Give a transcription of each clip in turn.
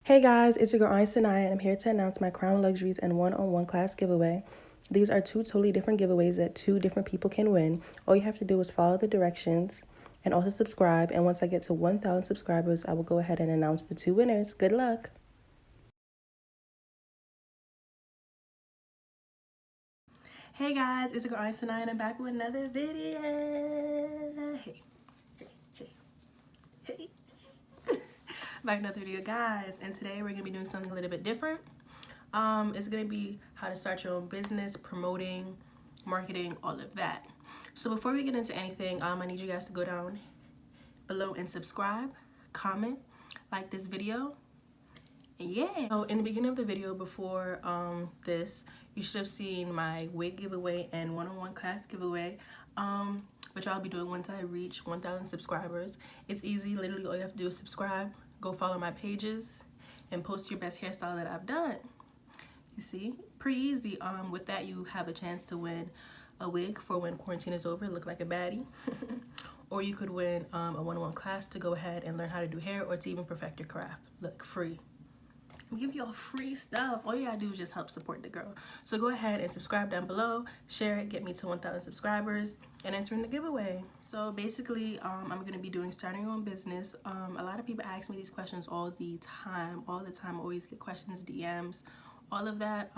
Hey guys, it's your girl Anya, and I'm here to announce my Crown Luxuries and one-on-one class giveaway. These are two totally different giveaways that two different people can win. All you have to do is follow the directions and also subscribe. And once I get to 1,000 subscribers, I will go ahead and announce the two winners. Good luck. Hey guys, it's your girl Anya, and I'm back with another video. Hey. Back with another video, guys, and today we're gonna be doing something a little bit different. It's gonna be how to start your own business, promoting, marketing, all of that. So before we get into anything, I need you guys to go down below and subscribe, comment, like this video. Yeah. So in the beginning of the video before this, you should have seen my wig giveaway and one-on-one class giveaway, which I'll be doing once I reach 1,000 subscribers. It's easy. Literally all you have to do is subscribe, go follow my pages, and post your best hairstyle that I've done. You see, pretty easy. With that, you have a chance to win a wig for when quarantine is over, look like a baddie. Or you could win a one-on-one class to go ahead and learn how to do hair, or to even perfect your craft. Look, free. We give y'all free stuff. All you gotta do is just help support the girl. So go ahead and subscribe down below, share it, get me to 1,000 subscribers, and enter in the giveaway. So basically, I'm gonna be doing starting your own business. A lot of people ask me these questions all the time. I always get questions, DMs, all of that.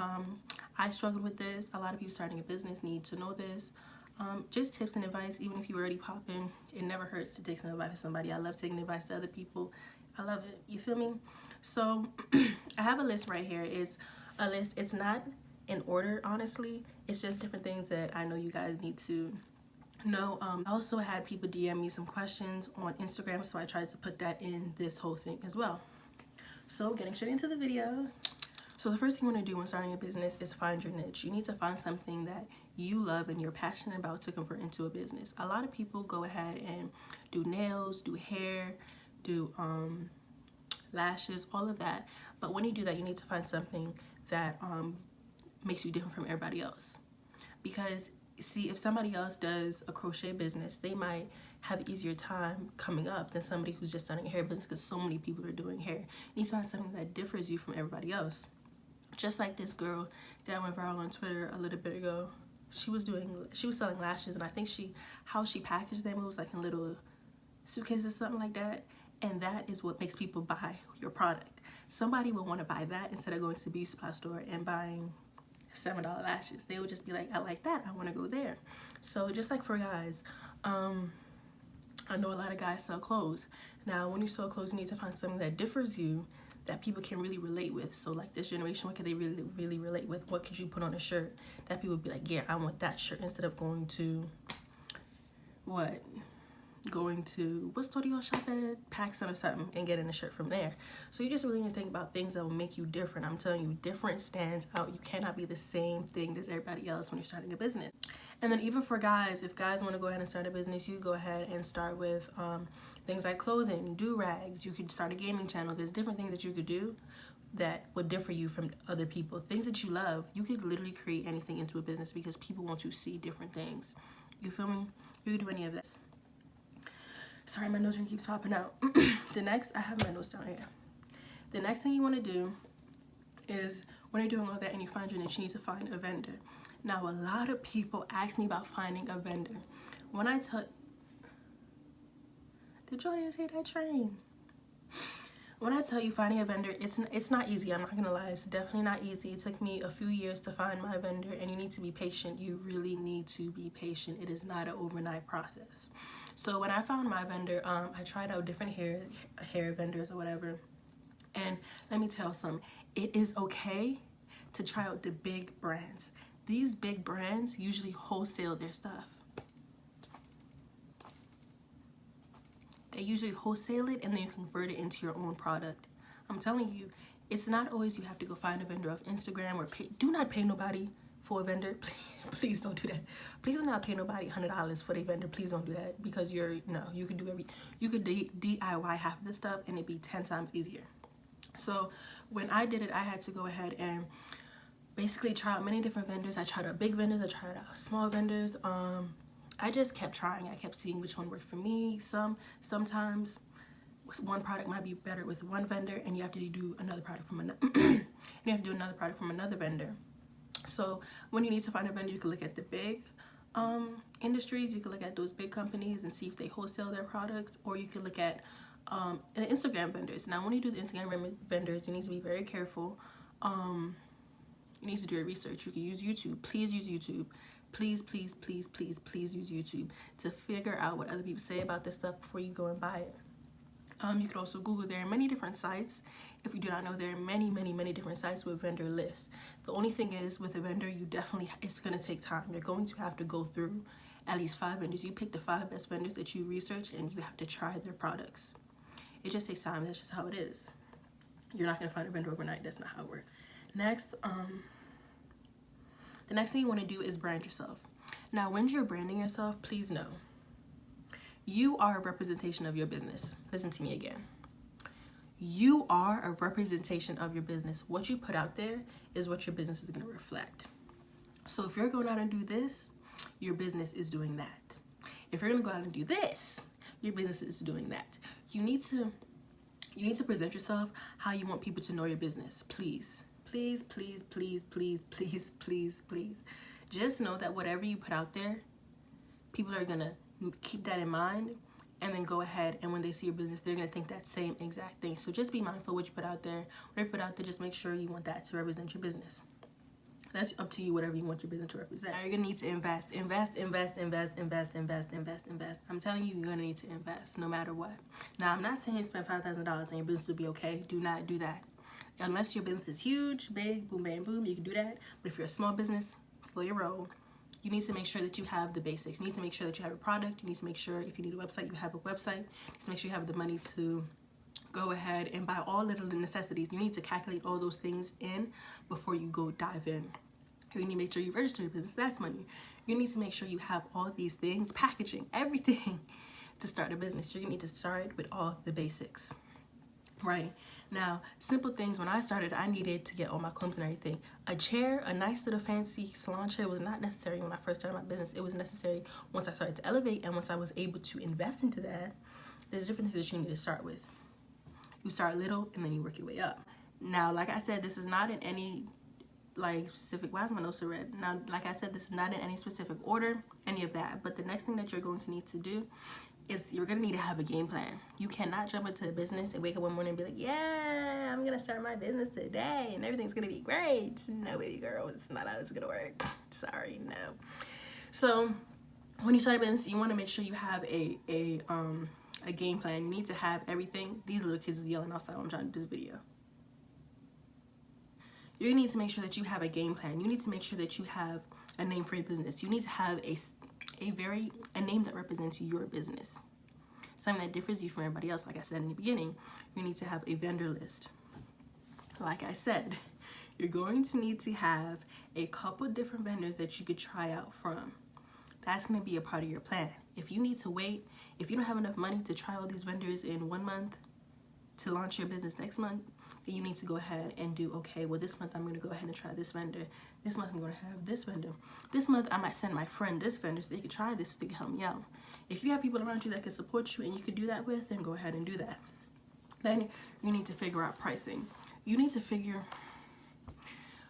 I struggled with this. A lot of people starting a business need to know this. Just tips and advice, even if you're already popping, it never hurts to take some advice from somebody. I love taking advice to other people. I love it. You feel me? So I have a list right here. It's a list. It's not in order, honestly. It's just different things that I know you guys need to know. I also had people DM me some questions on Instagram, so I tried to put that in this whole thing as well. So getting straight into the video. So the first thing you want to do when starting a business is find your niche. You need to find something that you love and you're passionate about to convert into a business. A lot of people go ahead and do nails, do hair, do lashes, all of that. But when you do that, you need to find something that makes you different from everybody else. Because see, if somebody else does a crochet business, they might have an easier time coming up than somebody who's just starting a hair business, because so many people are doing hair. You need to find something that differs you from everybody else. Just like this girl that went viral on Twitter a little bit ago. She was selling lashes, and I think how she packaged them, it was like in little suitcases or something like that. And that is what makes people buy your product. Somebody will want to buy that instead of going to the beauty supply store and buying $7 lashes. They would just be like, I like that, I want to go there. So just like for guys, I know a lot of guys sell clothes. Now when you sell clothes, you need to find something that differs you, that people can really relate with. So like this generation, what can they really relate with? What could you put on a shirt that people would be like, yeah, I want that shirt, instead of going to what store do y'all shop at? PacSun or something, and getting a shirt from there. So you just really need to think about things that will make you different. I'm telling you, different stands out. You cannot be the same thing as everybody else when you're starting a business. And then even for guys, if guys want to go ahead and start a business, you go ahead and start with things like clothing, do-rags. You could start a gaming channel. There's different things that you could do that would differ you from other people. Things that you love. You could literally create anything into a business because people want to see different things. You feel me? You could do any of this. Sorry, my nose ring keeps popping out. I have my nose down here. The next thing you want to do is, when you're doing all that and you find your niche, you need to find a vendor. Now, a lot of people ask me about finding a vendor. When I did y'all just hear that train? When I tell you finding a vendor, it's not easy. I'm not gonna lie, it's definitely not easy. It took me a few years to find my vendor, and you need to be patient. You really need to be patient. It is not an overnight process. So when I found my vendor, I tried out different hair vendors or whatever. And let me tell some, it is okay to try out the big brands. These big brands usually wholesale their stuff. They usually wholesale it, and then you convert it into your own product. I'm telling you, it's not always you have to go find a vendor off Instagram or pay. Do not pay nobody for a vendor. Please don't do that. Please do not pay nobody $100 for their vendor. Please don't do that, because you could DIY half of this stuff and it'd be 10 times easier. So when I did it, I had to go ahead and basically try out many different vendors. I tried out big vendors, I tried out small vendors. I just kept trying. I kept seeing which one worked for me. Sometimes one product might be better with one vendor, and you have to do another product from another and you have to do another product from another vendor. So when you need to find a vendor, you can look at the big industries. You can look at those big companies and see if they wholesale their products, or you can look at the Instagram vendors. Now when you do the Instagram vendors, you need to be very careful. You need to do your research. You can use YouTube. Please use YouTube. Please, please, please, please, please use YouTube to figure out what other people say about this stuff before you go and buy it. You could also Google. There are many different sites. If you do not know, there are many, many, many different sites with vendor lists. The only thing is, with a vendor, it's going to take time. You're going to have to go through at least 5 vendors. You pick the 5 best vendors that you research, and you have to try their products. It just takes time. That's just how it is. You're not going to find a vendor overnight. That's not how it works. Next, the next thing you want to do is brand yourself. Now, when you're branding yourself, please know, you are a representation of your business. Listen to me again. You are a representation of your business. What you put out there is what your business is going to reflect. So if you're going out and do this, your business is doing that. If you're going to go out and do this, your business is doing that. You need to present yourself how you want people to know your business. Please, please, please, please, please, please, please, please. Just know that whatever you put out there, people are going to keep that in mind, and then go ahead, and when they see your business, they're going to think that same exact thing. So just be mindful what you put out there. Whatever you put out there, just make sure you want that to represent your business. That's up to you, whatever you want your business to represent. Now, you're going to need to invest. I'm telling you, you're going to need to invest no matter what. Now, I'm not saying spend $5,000 and your business will be okay. Do not do that. Unless your business is huge, big, boom, bam, boom, you can do that. But if you're a small business, slow your roll. You need to make sure that you have the basics. You need to make sure that you have a product. You need to make sure if you need a website, you have a website. You need to make sure you have the money to go ahead and buy all little necessities. You need to calculate all those things in before you go dive in. You need to make sure you register your business. That's money. You need to make sure you have all these things, packaging, everything to start a business. You're going to need to start with all the basics. Right. Now, simple things. When I started, I needed to get all my combs and everything. A chair, a nice little fancy salon chair, was not necessary when I first started my business. It was necessary once I started to elevate, and once I was able to invest into that. There's different things that you need to start with. You start little, and then you work your way up. Now, like I said, this is not in any specific. Why is my nose so red? Now, like I said, this is not in any specific order, any of that. But the next thing that you're going to need to do is you're going to need to have a game plan. You cannot jump into a business and wake up one morning and be like, yeah, I'm going to start my business today and everything's going to be great. No, baby girl, it's not how it's going to work. Sorry, no. So when you start a business, you want to make sure you have a game plan. You need to have everything. These little kids is yelling outside while I'm trying to do this video. You need to make sure that you have a game plan. You need to make sure that you have a name for your business. You need to have a name that represents your business. Something that differs you from everybody else. Like I said in the beginning, you need to have a vendor list. Like I said, you're going to need to have a couple different vendors that you could try out from. That's going to be a part of your plan. If you need to wait, if you don't have enough money to try all these vendors in 1 month to launch your business next month, then you need to go ahead and do, okay, well, this month I'm going to go ahead and try this vendor. This month I'm going to have this vendor. This month I might send my friend this vendor so they can try this, so they can help me out. If you have people around you that can support you and you can do that with, then go ahead and do that. Then you need to figure out pricing. You need to figure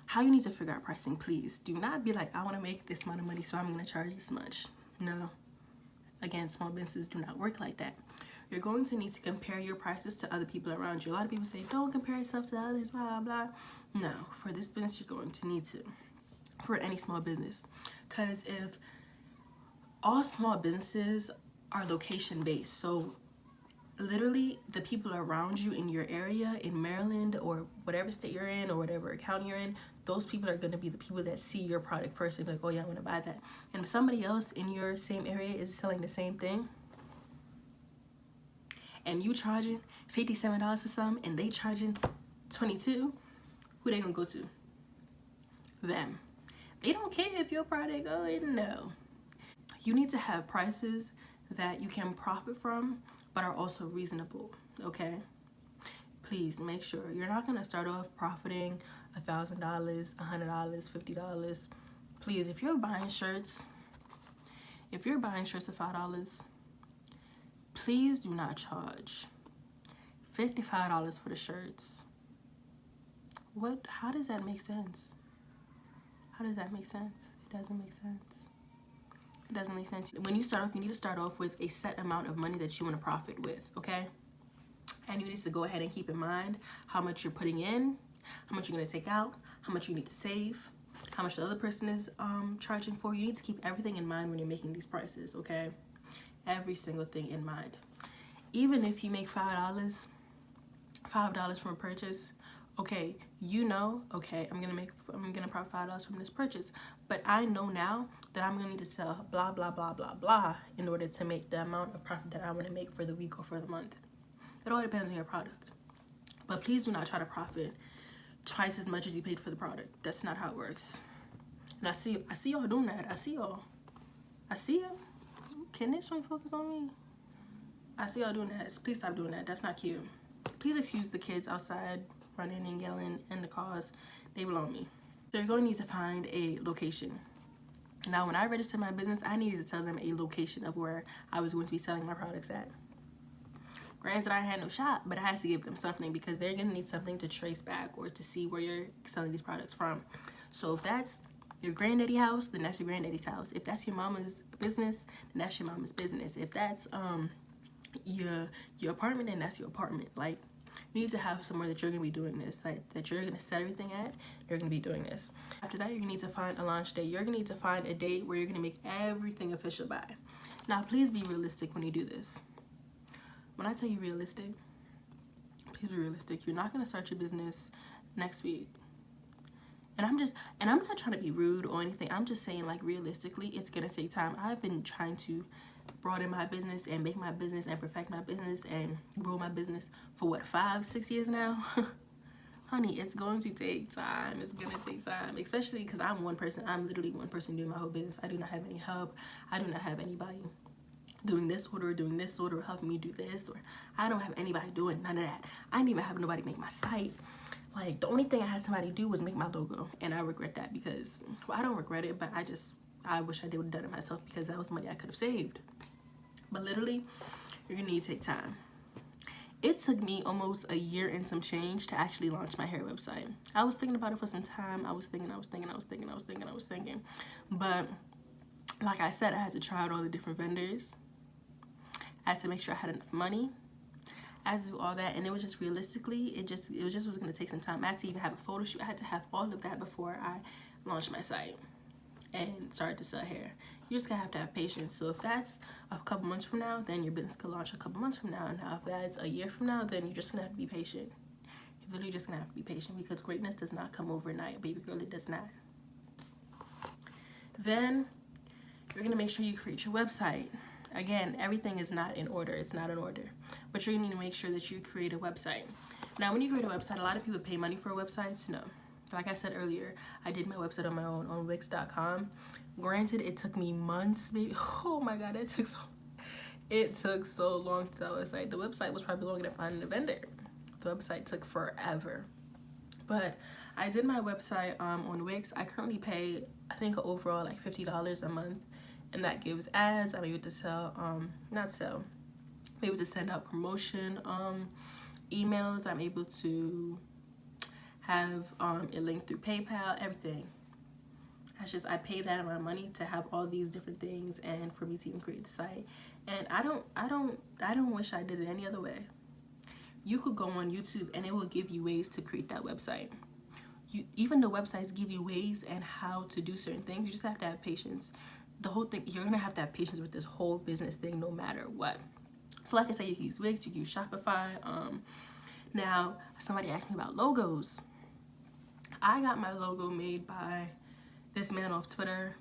how you need to figure out pricing. Please do not be like, I want to make this amount of money, so I'm going to charge this much. No. Again, small businesses do not work like that. You're going to need to compare your prices to other people around you. A lot of people say, don't compare yourself to others, blah, blah. No, for this business, you're going to need to. For any small business. Because if all small businesses are location-based, so literally the people around you in your area, in Maryland, or whatever state you're in, or whatever county you're in, those people are going to be the people that see your product first and be like, oh yeah, I want to buy that. And if somebody else in your same area is selling the same thing, and you charging $57 for some, and they charging $22, who they gonna go to? Them. They don't care if your product no. You need to have prices that you can profit from, but are also reasonable, okay? Please make sure you're not gonna start off profiting $1,000, $100, $50. Please, if you're buying shirts for $5, please do not charge $55 for the shirts. What? How does that make sense? How does that make sense? It doesn't make sense. It doesn't make sense. When you start off, you need to start off with a set amount of money that you want to profit with, okay? And you need to go ahead and keep in mind how much you're putting in, how much you're going to take out, how much you need to save, how much the other person is charging for. You need to keep everything in mind when you're making these prices, okay? Every single thing in mind. Even if you make $5 from a purchase, okay, you know, okay, I'm gonna profit $5 from this purchase, but I know now that I'm gonna need to sell blah blah blah blah blah in order to make the amount of profit that I want to make for the week or for the month. It all depends on your product, but please do not try to profit twice as much as you paid for the product. That's not how it works. And I see y'all doing that. I see y'all. Can this joint focus on me? I see y'all doing that. Please stop doing that. That's not cute. Please excuse the kids outside running and yelling in the cars. They belong me. So you're going to need to find a location. Now, when I registered my business, I needed to tell them a location of where I was going to be selling my products at. Granted, I had no shop, but I had to give them something because they're going to need something to trace back or to see where you're selling these products from. So if that's your granddaddy's house, then that's your granddaddy's house. If that's your mama's business, then that's your mama's business. If that's your apartment, then that's your apartment. Like, you need to have somewhere that you're going to be doing this, like that you're going to set everything at. You're going to be doing this. After that, you're going to need to find a launch date. You're going to need to find a date where you're going to make everything official by. Now, please be realistic when you do this. When I tell you realistic, please be realistic. You're not going to start your business next week. And I'm not trying to be rude or anything. I'm just saying, like, realistically, it's going to take time. I've been trying to broaden my business and make my business and perfect my business and grow my business for what, 5-6 years now? Honey, it's going to take time. It's going to take time, especially because I'm one person. I'm literally one person doing my whole business. I do not have any help. I do not have anybody doing this order, or helping me do this, or I don't have anybody doing none of that. I didn't even have nobody make my site. Like, the only thing I had somebody do was make my logo, and I regret that because, well, I don't regret it, but I wish I would have done it myself because that was money I could have saved. But literally, you're gonna need to take time. It took me almost a year and some change to actually launch my hair website. I was thinking about it for some time. I was thinking. But like I said, I had to try out all the different vendors. I had to make sure I had enough money. I had to do all that, and it was just realistically, it just was gonna take some time. I had to even have a photo shoot. I had to have all of that before I launched my site and started to sell hair. You just gotta have to have patience. So if that's a couple months from now, then your business could launch a couple months from now. Now if that's a year from now, then you're just gonna have to be patient. You're literally just gonna have to be patient because greatness does not come overnight, baby girl. It does not. Then you're gonna make sure you create your website. Again, everything is not in order. It's not in order. But you're gonna need to make sure that you create a website. Now, when you create a website, a lot of people pay money for websites. No. Like I said earlier, I did my website on my own on Wix.com. Granted, it took me months, baby. Oh my God, it took so long to sell a website. The website was probably longer than finding a vendor. The website took forever. But I did my website on Wix. I currently pay, I think, overall like $50 a month. And that gives ads. I'm able to sell, I'm able to send out promotion emails. I'm able to have a link through PayPal, everything. That's just, I pay that amount of money to have all these different things and for me to even create the site. And I don't wish I did it any other way. You could go on YouTube and it will give you ways to create that website. Even the websites give you ways and how to do certain things. You just have to have patience. The whole thing, you're gonna have to have patience with this whole business thing no matter what. So like I said, you can use Wix, you can use Shopify. Now, somebody asked me about logos. I got my logo made by this man off Twitter.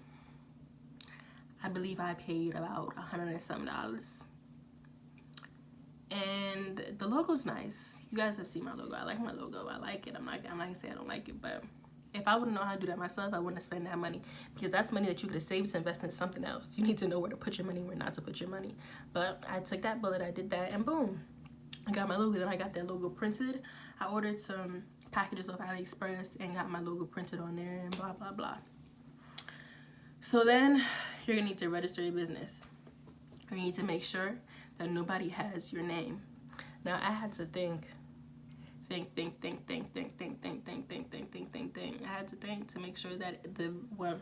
I believe I paid about $100 and something. And the logo's nice. You guys have seen my logo. I like my logo. I like it. I'm not gonna say I don't like it, but if I wouldn't know how to do that myself, I wouldn't have spent that money because that's money that you could have saved to invest in something else. You need to know where to put your money, where not to put your money. But I took that bullet, I did that, and boom, I got my logo. Then I got that logo printed. I ordered some packages off AliExpress and got my logo printed on there and blah, blah, blah. So then you're gonna need to register your business. You need to make sure that nobody has your name. Now I had to think. I had to think to make sure that what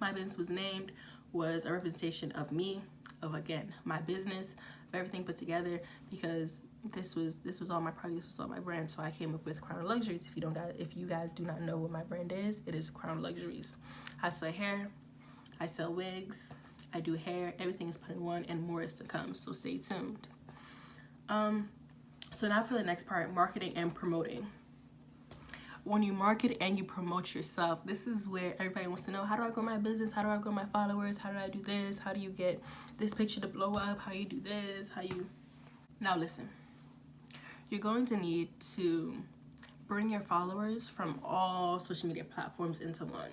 my business was named was a representation of me, of again my business, of everything put together, because this was all my product, this was all my brand. So I came up with Crown Luxuries. If you guys do not know what my brand is, it is Crown Luxuries. I sell hair, I sell wigs, I do hair, everything is put in one, and more is to come, so stay tuned. So now for the next part, marketing and promoting. When you market and you promote yourself, this is where everybody wants to know, how do I grow my business? How do I grow my followers? How do I do this? How do you get this picture to blow up? How you do this? Now listen, you're going to need to bring your followers from all social media platforms into one.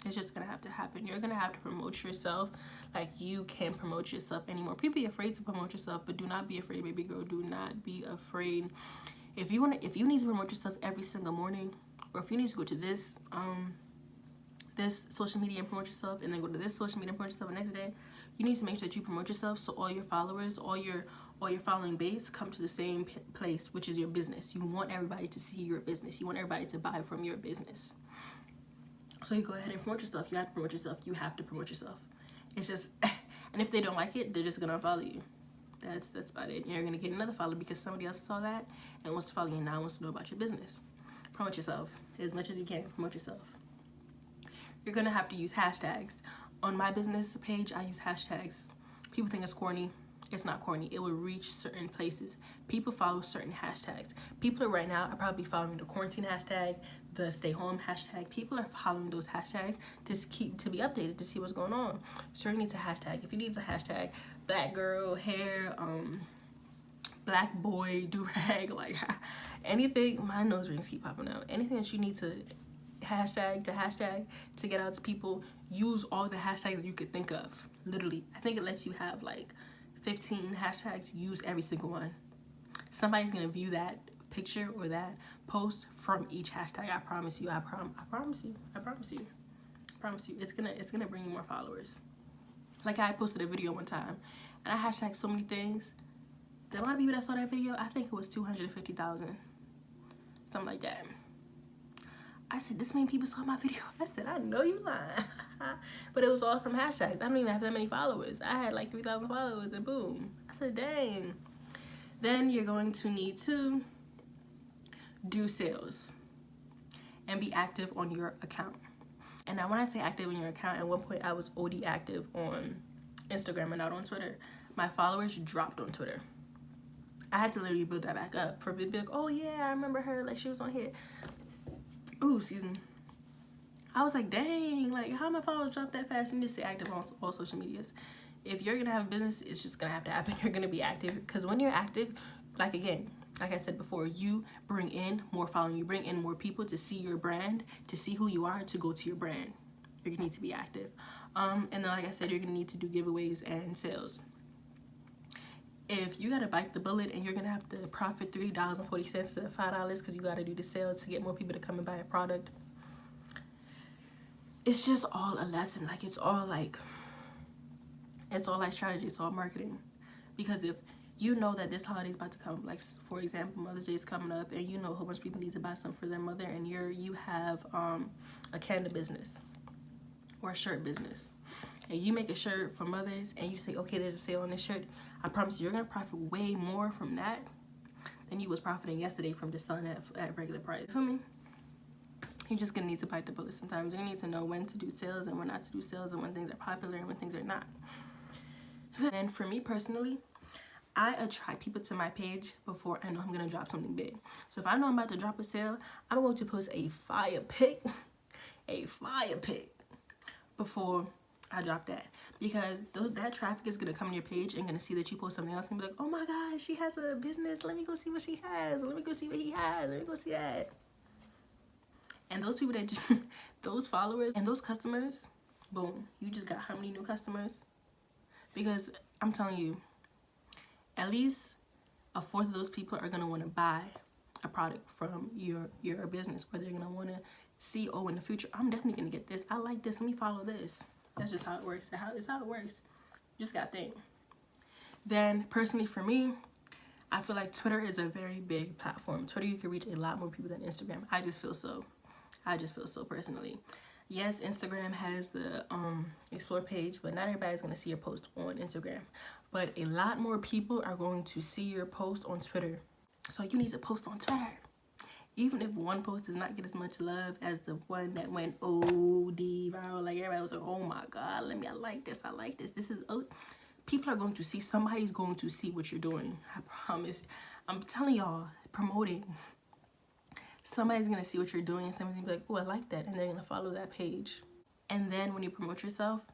It's just gonna have to happen. You're gonna have to promote yourself like you can't promote yourself anymore. People be afraid to promote yourself, but do not be afraid, baby girl. Do not be afraid. If you need to promote yourself every single morning, or if you need to go to this social media and promote yourself, and then go to this social media and promote yourself the next day, you need to make sure that you promote yourself so all your followers, all your following base come to the same place, which is your business. You want everybody to see your business. You want everybody to buy from your business. So you go ahead and promote yourself. You have to promote yourself. You have to promote yourself. It's just, and if they don't like it, they're just gonna unfollow you. That's about it. You're gonna get another follow because somebody else saw that and wants to follow you and now wants to know about your business. Promote yourself as much as you can. Promote yourself. You're gonna have to use hashtags. On my business page, I use hashtags. People think it's corny. It's not corny. It will reach certain places. People follow certain hashtags. People right now are probably following the quarantine hashtag, the stay home hashtag. People are following those hashtags to be updated, to see what's going on. So you need a hashtag. If you need a hashtag, black girl hair, black boy do-rag, like anything. My nose rings keep popping out. Anything that you need to hashtag to get out to people, use all the hashtags that you could think of. Literally, I think it lets you have like 15 hashtags. Use every single one. Somebody's gonna view that picture or that post from each hashtag. I promise you. I promise you. It's gonna bring you more followers. Like, I posted a video one time and I hashtagged so many things. The amount of people that saw that video, I think it was 250,000, something like that. I said, this many people saw my video. I said, I know you lying. But it was all from hashtags. I don't even have that many followers. I had like 3,000 followers and boom. I said, dang. Then you're going to need to do sales and be active on your account. And now when I say active on your account, at one point I was OD active on Instagram and not on Twitter. My followers dropped on Twitter. I had to literally build that back up for people to be like, oh yeah, I remember her, like she was on here. Ooh, excuse me. I was like, dang, like how my followers drop that fast? And just stay active on all social medias. If you're gonna have a business, it's just gonna have to happen. You're gonna be active, because when you're active, like I said before, you bring in more following, you bring in more people to see your brand, to see who you are, to go to your brand. You're gonna need to be active. And then like I said, you're gonna need to do giveaways and sales. If you gotta bite the bullet and you're gonna have to profit $3.40 to $5 because you gotta do the sale to get more people to come and buy a product, it's just all a lesson. Like it's all like strategy, it's all marketing. Because if you know that this holiday is about to come, like for example, Mother's Day is coming up, and you know a whole bunch of people need to buy something for their mother, and you have a candle business or a shirt business, and you make a shirt for mothers, and you say, okay, there's a sale on this shirt, I promise you're gonna profit way more from that than you was profiting yesterday from the sun at regular price. You feel me? You're just gonna need to bite the bullet sometimes. You're gonna need to know when to do sales and when not to do sales, and when things are popular and when things are not. And for me personally, I attract people to my page before I know I'm gonna drop something big. So if I know I'm about to drop a sale, I'm going to post a fire pic, before I drop that, because that traffic is gonna come to your page and gonna see that you post something else and be like, oh my gosh, she has a business. Let me go see what she has. Let me go see what he has. Let me go see that. And those people that those followers and those customers, boom, you just got how many new customers? Because I'm telling you, at least a fourth of those people are gonna want to buy a product from your business, or they're gonna want to see, oh, in the future, I'm definitely gonna get this. I like this. Let me follow this. That's just how it works. It's how it works. You just gotta think. Then personally for me, I feel like Twitter is a very big platform. Twitter, you can reach a lot more people than Instagram. I just feel so personally. Yes, Instagram has the explore page, but not everybody's gonna see your post on Instagram. But a lot more people are going to see your post on Twitter. So you need to post on Twitter. Even if one post does not get as much love as the one that went OD viral, like everybody was like, oh my God, I like this. This is, people are going to see, somebody's going to see what you're doing. I promise. I'm telling y'all, promoting. Somebody's gonna see what you're doing and somebody's gonna be like, oh, I like that. And they're gonna follow that page. And then when you promote yourself,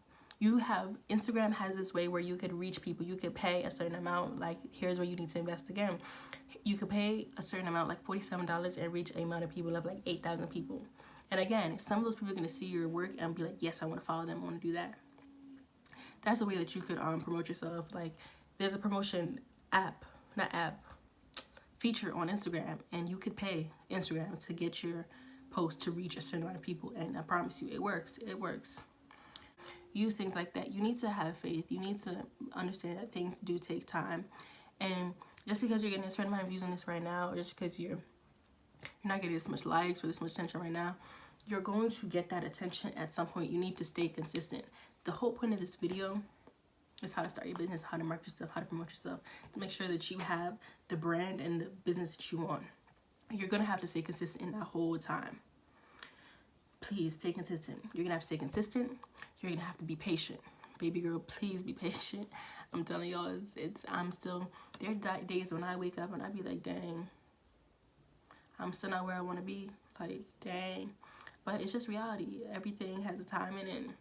Instagram has this way where you could reach people. You could pay a certain amount, like here's where you need to invest again. You could pay a certain amount, like $47, and reach a amount of people of like 8,000 people. And again, some of those people are gonna see your work and be like, yes, I wanna follow them, I wanna do that. That's a way that you could promote yourself. Like there's a promotion feature on Instagram, and you could pay Instagram to get your post to reach a certain amount of people, and I promise you it works. Use things like that. You need to have faith. You need to understand that things do take time, and just because you're getting a certain amount of views on this right now, or just because you're not getting this much likes or this much attention right now, you're going to get that attention at some point. You need to stay consistent. The whole point of this video is how to start your business, how to market yourself, how to promote yourself, to make sure that you have the brand and the business that you want. You're gonna have to stay consistent in that whole time. Please stay consistent. You're gonna have to stay consistent. You're gonna have to be patient. Baby girl, please be patient. I'm telling y'all, there are days when I wake up and I be like, dang, I'm still not where I wanna be. Like, dang. But it's just reality. Everything has a timing, and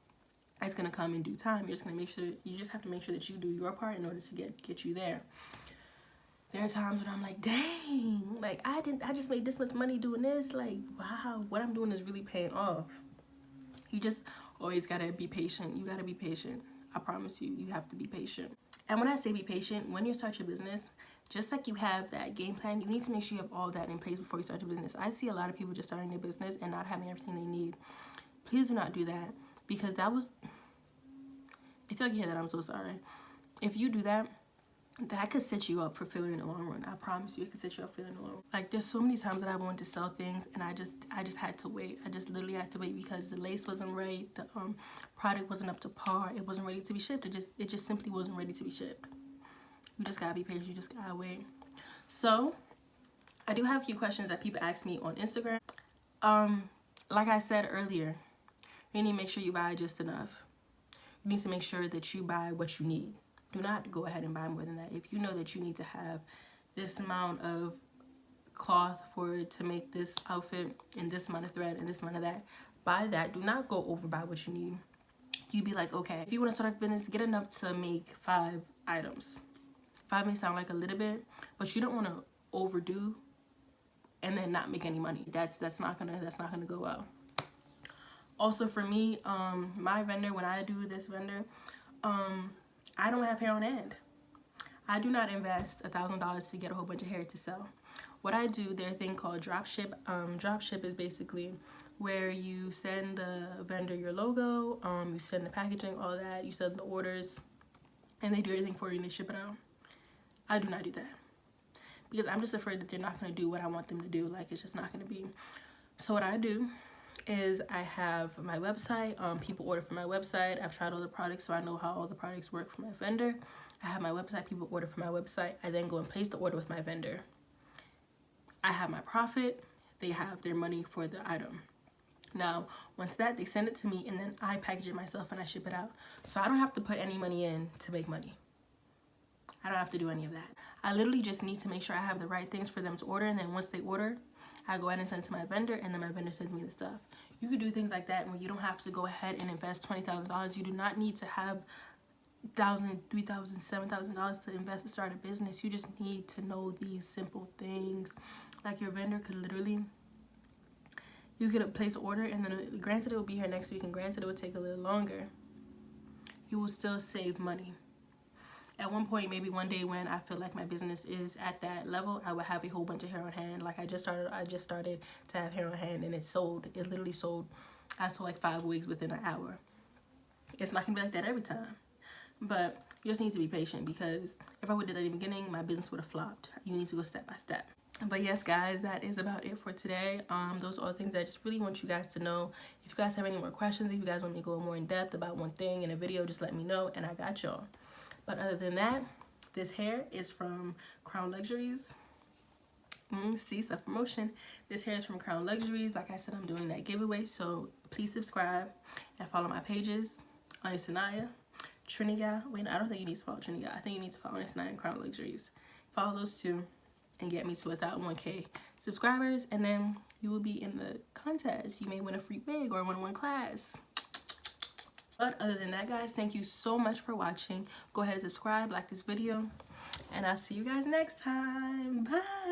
it's gonna come in due time. You just have to make sure that you do your part in order to get you there. There are times when I'm like, dang, like I just made this much money doing this. Like, wow, what I'm doing is really paying off. You just always gotta be patient. You gotta be patient. I promise you, you have to be patient. And when I say be patient, when you start your business, just like you have that game plan, you need to make sure you have all that in place before you start your business. I see a lot of people just starting their business and not having everything they need. Please do not do that, because if y'all can hear that, I'm so sorry. If you do that, that could set you up for failure in the long run. I promise you, it could set you up for failure in the long run. Like, there's so many times that I wanted to sell things, and I just had to wait. I just literally had to wait because the lace wasn't right, the product wasn't up to par, it wasn't ready to be shipped. It just simply wasn't ready to be shipped. You just gotta be patient. You just gotta wait. So, I do have a few questions that people ask me on Instagram. Like I said earlier, you need to make sure you buy just enough. You need to make sure that you buy what you need. Do not go ahead and buy more than that. If you know that you need to have this amount of cloth to make this outfit, and this amount of thread and this amount of that, buy that. Do not go over by what you need. You be like, okay, if you want to start a business, get enough to make 5 items. 5 may sound like a little bit, but you don't want to overdo and then not make any money. That's not gonna go well. Also, for me, my vendor, when I do this vendor, I don't have hair on hand. I do not invest $1,000 to get a whole bunch of hair to sell. What I do, there's a thing called drop ship. Drop ship is basically where you send the vendor your logo, you send the packaging, all that, you send the orders, and they do everything for you and they ship it out. I do not do that, because I'm just afraid that they're not going to do what I want them to do. Like, it's just not going to be. So what I do is I have my website. People order from my website. I've tried all the products, so I know how all the products work for my vendor. I have my website. People order from my website. I then go and place the order with my vendor. I have my profit. They have their money for the item. Now, once they send it to me, and then I package it myself and I ship it out. So I don't have to put any money in to make money. I don't have to do any of that. I literally just need to make sure I have the right things for them to order, and then once they order, I go ahead and send it to my vendor, and then my vendor sends me the stuff. You could do things like that when you don't have to go ahead and invest $20,000. You do not need to have $1,000, $3,000, $7,000 to invest to start a business. You just need to know these simple things. Like, your vendor could literally, you could place an order, and then granted it will be here next week, and granted it would take a little longer. You will still save money. At one point, maybe one day when I feel like my business is at that level, I would have a whole bunch of hair on hand. Like, I just started to have hair on hand, and it literally sold. I sold like 5 wigs within an hour. It's not gonna be like that every time, but You just need to be patient, because if I would have did that in the beginning, my business would have flopped. You need to go step by step. But yes, guys, that is about it for today. Those are all the things that I just really want you guys to know. If you guys have any more questions, if you guys want me to go more in depth about one thing in a video, just let me know and I got y'all. But other than that, this hair is from Crown Luxuries. See, self-promotion. This hair is from Crown Luxuries. Like I said, I'm doing that giveaway, so please subscribe and follow my pages. Anya, Trinidad. Wait, I don't think you need to follow Trinidad. I think you need to follow Anya and Crown Luxuries. Follow those two and get me to 1,000 subscribers, and then you will be in the contest. You may win a free wig or a one-on-one class. But other than that, guys, thank you so much for watching. Go ahead and subscribe, like this video, and I'll see you guys next time. Bye.